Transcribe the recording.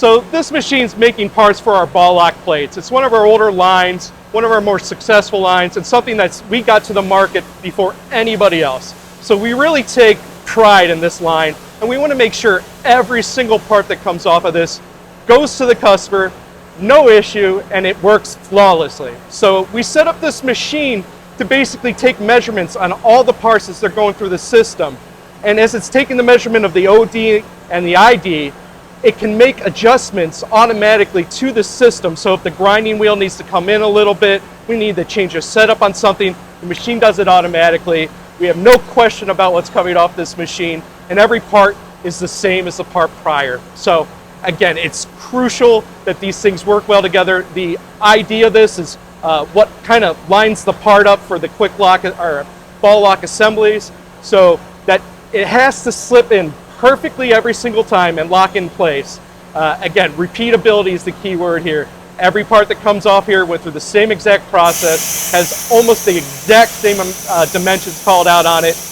So this machine's making parts for our ball lock plates. It's one of our older lines, one of our more successful lines, and something that we got to the market before anybody else. So we really take pride in this line, and we want to make sure every single part that comes off of this goes to the customer, no issue, and it works flawlessly. So we set up this machine to basically take measurements on all the parts as they're going through the system. And as it's taking the measurement of the OD and the ID, it can make adjustments automatically to the system. So if the grinding wheel needs to come in a little bit, we need to change a setup on something, the machine does it automatically. We have no question about what's coming off this machine, and every part is the same as the part prior. So again, it's crucial that these things work well together. The idea of this is what kind of lines the part up for the quick lock or ball lock assemblies, so that it has to slip in perfectly every single time and lock in place. Again, repeatability is the key word here. Every part that comes off here went through the same exact process, has almost the exact same dimensions called out on it,